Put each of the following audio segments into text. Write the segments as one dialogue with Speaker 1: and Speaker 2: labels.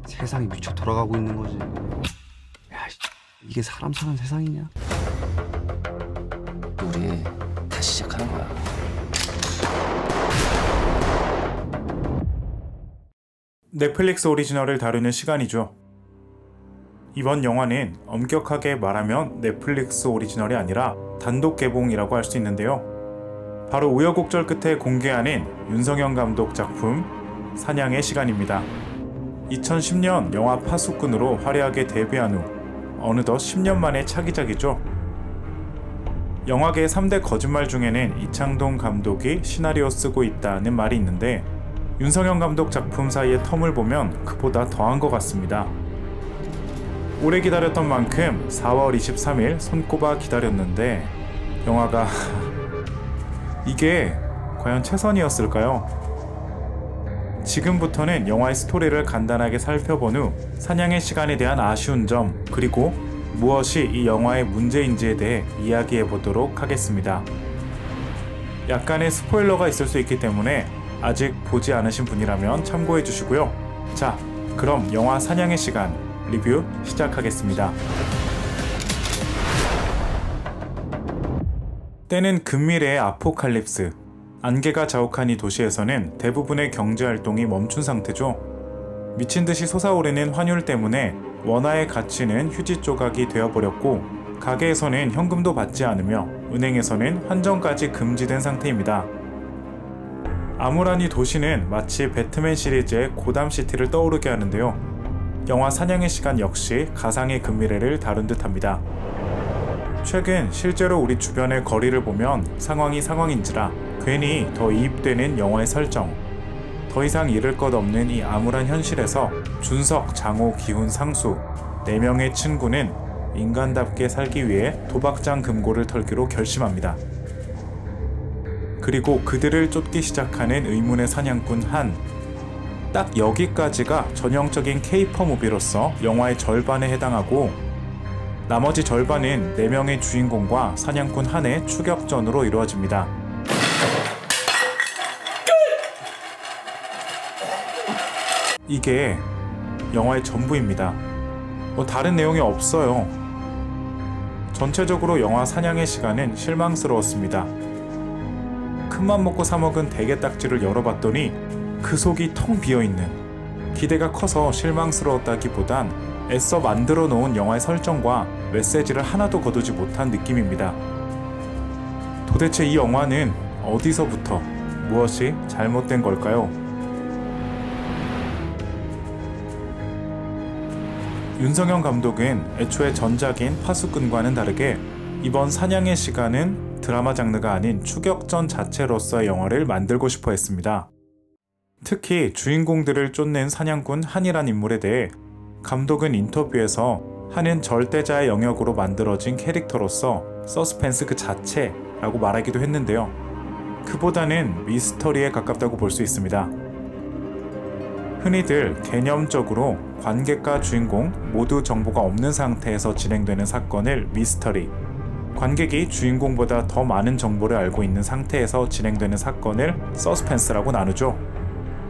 Speaker 1: 세상이 미쳐 돌아가고 있는 거지. 야, 이게 사람 사는 세상이냐?
Speaker 2: 우리 다시 시작하는 거야.
Speaker 3: 넷플릭스 오리지널을 다루는 시간이죠. 이번 영화는 엄격하게 말하면 넷플릭스 오리지널이 아니라 단독 개봉이라고 할 수 있는데요. 바로 우여곡절 끝에 공개하는 윤성현 감독 작품 사냥의 시간입니다. 2010년 영화 파수꾼으로 화려하게 데뷔한 후 어느덧 10년 만에 차기작이죠. 영화계 3대 거짓말 중에는 이창동 감독이 시나리오 쓰고 있다는 말이 있는데 윤성현 감독 작품 사이의 텀을 보면 그보다 더한 것 같습니다. 오래 기다렸던 만큼 4월 23일 손꼽아 기다렸는데 영화가 이게 과연 최선이었을까요? 지금부터는 영화의 스토리를 간단하게 살펴본 후 사냥의 시간에 대한 아쉬운 점 그리고 무엇이 이 영화의 문제인지에 대해 이야기해 보도록 하겠습니다. 약간의 스포일러가 있을 수 있기 때문에 아직 보지 않으신 분이라면 참고해 주시고요. 자, 그럼 영화 사냥의 시간 리뷰 시작하겠습니다. 때는 근미래의 아포칼립스. 안개가 자욱한 이 도시에서는 대부분의 경제활동이 멈춘 상태죠. 미친듯이 솟아오르는 환율 때문에 원화의 가치는 휴지 조각이 되어버렸고 가게에서는 현금도 받지 않으며 은행에서는 환전까지 금지된 상태입니다. 암울한 이 도시는 마치 배트맨 시리즈의 고담시티를 떠오르게 하는데요. 영화 사냥의 시간 역시 가상의 근미래를 다룬 듯합니다. 최근 실제로 우리 주변의 거리를 보면 상황이 상황인지라 괜히 더 이입되는 영화의 설정. 더 이상 잃을 것 없는 이 암울한 현실에서 준석, 장호, 기훈, 상수 4명의 친구는 인간답게 살기 위해 도박장 금고를 털기로 결심합니다. 그리고 그들을 쫓기 시작하는 의문의 사냥꾼 한. 딱 여기까지가 전형적인 케이퍼 무비로서 영화의 절반에 해당하고 나머지 절반은 4명의 주인공과 사냥꾼 한의 추격전으로 이루어집니다. 이게 영화의 전부입니다. 다른 내용이 없어요. 전체적으로 영화 사냥의 시간은 실망스러웠습니다. 큰맘 먹고 사먹은 대게 딱지를 열어봤더니 그 속이 텅 비어있는, 기대가 커서 실망스러웠다기보단 애써 만들어 놓은 영화의 설정과 메시지를 하나도 거두지 못한 느낌입니다. 도대체 이 영화는 어디서부터 무엇이 잘못된 걸까요? 윤성현 감독은 애초에 전작인 파수꾼과는 다르게 이번 사냥의 시간은 드라마 장르가 아닌 추격전 자체로서의 영화를 만들고 싶어 했습니다. 특히 주인공들을 쫓는 사냥꾼 한이란 인물에 대해 감독은 인터뷰에서 한은 절대자의 영역으로 만들어진 캐릭터로서 서스펜스 그 자체라고 말하기도 했는데요. 그보다는 미스터리에 가깝다고 볼 수 있습니다. 흔히들 개념적으로 관객과 주인공 모두 정보가 없는 상태에서 진행되는 사건을 미스터리, 관객이 주인공보다 더 많은 정보를 알고 있는 상태에서 진행되는 사건을 서스펜스라고 나누죠.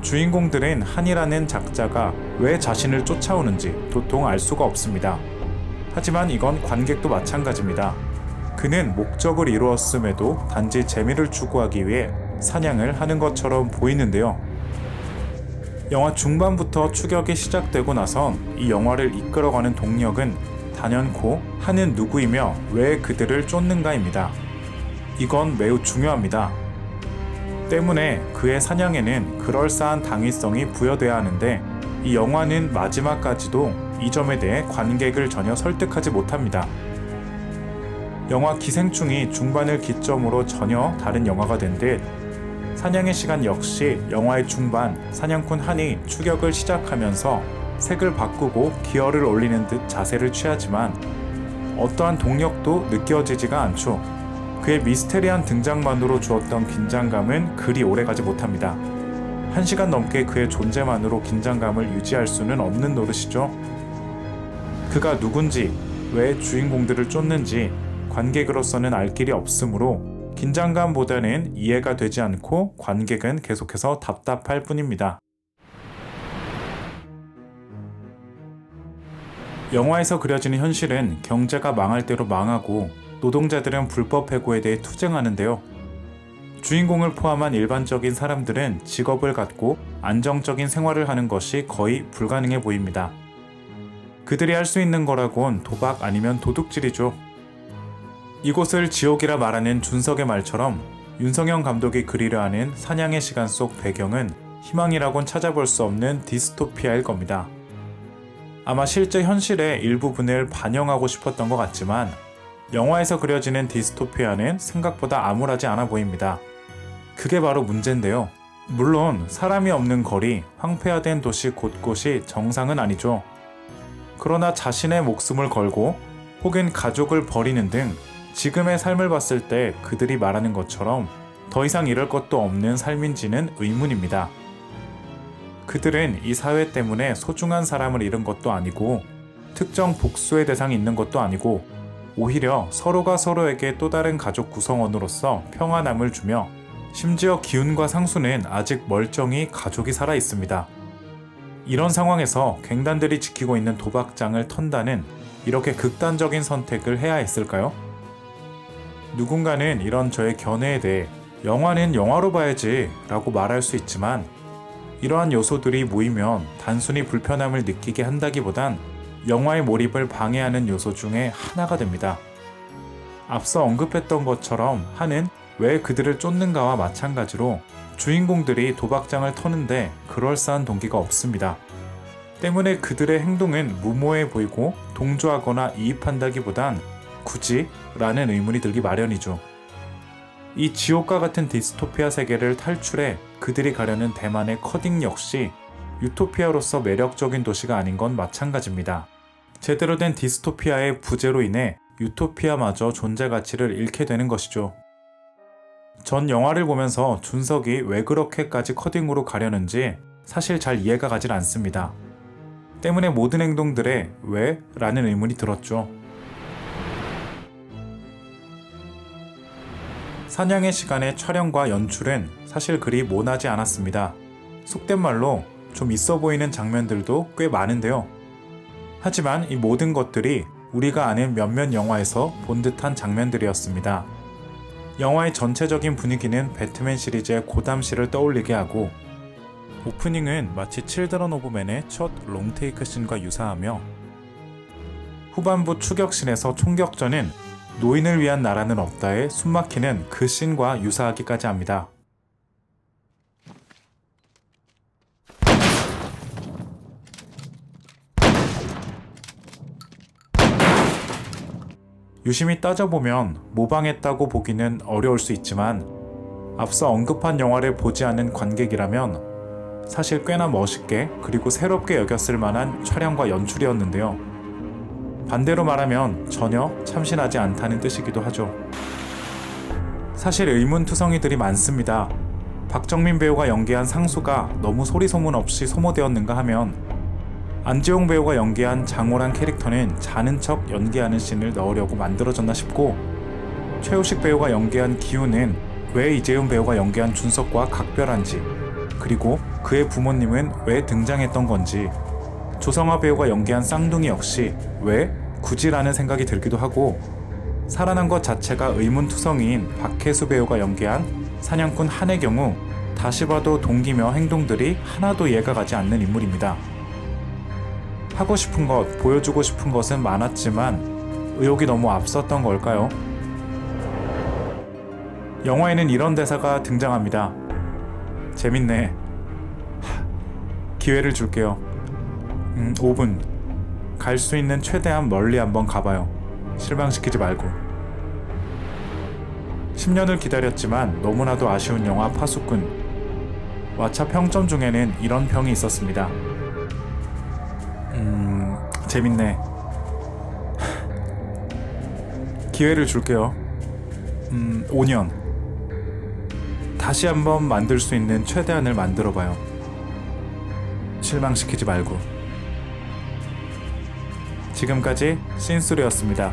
Speaker 3: 주인공들은 한이라는 작자가 왜 자신을 쫓아오는지 도통 알 수가 없습니다. 하지만 이건 관객도 마찬가지입니다. 그는 목적을 이루었음에도 단지 재미를 추구하기 위해 사냥을 하는 것처럼 보이는데요. 영화 중반부터 추격이 시작되고 나선 이 영화를 이끌어가는 동력은 단연코 한은 누구이며 왜 그들을 쫓는가입니다. 이건 매우 중요합니다. 때문에 그의 사냥에는 그럴싸한 당위성이 부여돼야 하는데 이 영화는 마지막까지도 이 점에 대해 관객을 전혀 설득하지 못합니다. 영화 기생충이 중반을 기점으로 전혀 다른 영화가 된 듯 사냥의 시간 역시 영화의 중반 사냥꾼 한이 추격을 시작하면서 색을 바꾸고 기어를 올리는 듯 자세를 취하지만 어떠한 동력도 느껴지지가 않죠. 그의 미스테리한 등장만으로 주었던 긴장감은 그리 오래가지 못합니다. 1시간 넘게 그의 존재만으로 긴장감을 유지할 수는 없는 노릇이죠. 그가 누군지, 왜 주인공들을 쫓는지 관객으로서는 알 길이 없으므로 긴장감보다는 이해가 되지 않고 관객은 계속해서 답답할 뿐입니다. 영화에서 그려지는 현실은 경제가 망할 대로 망하고 노동자들은 불법 해고에 대해 투쟁하는데요. 주인공을 포함한 일반적인 사람들은 직업을 갖고 안정적인 생활을 하는 것이 거의 불가능해 보입니다. 그들이 할 수 있는 거라곤 도박 아니면 도둑질이죠. 이곳을 지옥이라 말하는 준석의 말처럼 윤성현 감독이 그리려 하는 사냥의 시간 속 배경은 희망이라곤 찾아볼 수 없는 디스토피아일 겁니다. 아마 실제 현실의 일부분을 반영하고 싶었던 것 같지만 영화에서 그려지는 디스토피아는 생각보다 암울하지 않아 보입니다. 그게 바로 문제인데요. 물론 사람이 없는 거리, 황폐화된 도시 곳곳이 정상은 아니죠. 그러나 자신의 목숨을 걸고 혹은 가족을 버리는 등 지금의 삶을 봤을 때 그들이 말하는 것처럼 더 이상 이럴 것도 없는 삶인지는 의문입니다. 그들은 이 사회 때문에 소중한 사람을 잃은 것도 아니고 특정 복수의 대상이 있는 것도 아니고 오히려 서로가 서로에게 또 다른 가족 구성원으로서 평안함을 주며 심지어 기운과 상수는 아직 멀쩡히 가족이 살아 있습니다. 이런 상황에서 갱단들이 지키고 있는 도박장을 턴다는 이렇게 극단적인 선택을 해야 했을까요? 누군가는 이런 저의 견해에 대해 영화는 영화로 봐야지 라고 말할 수 있지만 이러한 요소들이 모이면 단순히 불편함을 느끼게 한다기보단 영화의 몰입을 방해하는 요소 중에 하나가 됩니다. 앞서 언급했던 것처럼 한은 왜 그들을 쫓는가와 마찬가지로 주인공들이 도박장을 터는데 그럴싸한 동기가 없습니다. 때문에 그들의 행동은 무모해 보이고 동조하거나 이입한다기보단 굳이? 라는 의문이 들기 마련이죠. 이 지옥과 같은 디스토피아 세계를 탈출해 그들이 가려는 대만의 커딩 역시 유토피아로서 매력적인 도시가 아닌 건 마찬가지입니다. 제대로 된 디스토피아의 부재로 인해 유토피아마저 존재 가치를 잃게 되는 것이죠. 전 영화를 보면서 준석이 왜 그렇게까지 커딩으로 가려는지 사실 잘 이해가 가질 않습니다. 때문에 모든 행동들에 왜? 라는 의문이 들었죠. 사냥의 시간의 촬영과 연출은 사실 그리 모나지 않았습니다. 속된 말로 좀 있어 보이는 장면들도 꽤 많은데요. 하지만 이 모든 것들이 우리가 아는 몇몇 영화에서 본 듯한 장면들이었습니다. 영화의 전체적인 분위기는 배트맨 시리즈의 고담시를 떠올리게 하고 오프닝은 마치 칠드런 오브 맨의 첫 롱테이크 씬과 유사하며 후반부 추격신에서 총격전은 노인을 위한 나라는 없다에 숨막히는 그 씬과 유사하기까지 합니다. 유심히 따져보면 모방했다고 보기는 어려울 수 있지만 앞서 언급한 영화를 보지 않은 관객이라면 사실 꽤나 멋있게 그리고 새롭게 여겼을 만한 촬영과 연출이었는데요. 반대로 말하면 전혀 참신하지 않다는 뜻이기도 하죠. 사실 의문투성이들이 많습니다. 박정민 배우가 연기한 상수가 너무 소리소문 없이 소모되었는가 하면 안지용 배우가 연기한 장호란 캐릭터는 자는 척 연기하는 씬을 넣으려고 만들어졌나 싶고 최우식 배우가 연기한 기우는 왜 이재훈 배우가 연기한 준석과 각별한지 그리고 그의 부모님은 왜 등장했던 건지 조성아 배우가 연기한 쌍둥이 역시 왜 굳이라는 생각이 들기도 하고 살아난 것 자체가 의문투성이인 박혜수 배우가 연기한 사냥꾼 한의 경우 다시 봐도 동기며 행동들이 하나도 이해가 가지 않는 인물입니다. 하고 싶은 것, 보여주고 싶은 것은 많았지만 의욕이 너무 앞섰던 걸까요? 영화에는 이런 대사가 등장합니다. 재밌네. 기회를 줄게요. 5분. 갈 수 있는 최대한 멀리 한번 가봐요. 실망시키지 말고. 10년을 기다렸지만 너무나도 아쉬운 영화 파수꾼. 왓챠 평점 중에는 이런 평이 있었습니다. 재밌네. 기회를 줄게요. 5년. 다시 한번 만들 수 있는 최대한을 만들어봐요. 실망시키지 말고. 지금까지 씬수리였습니다.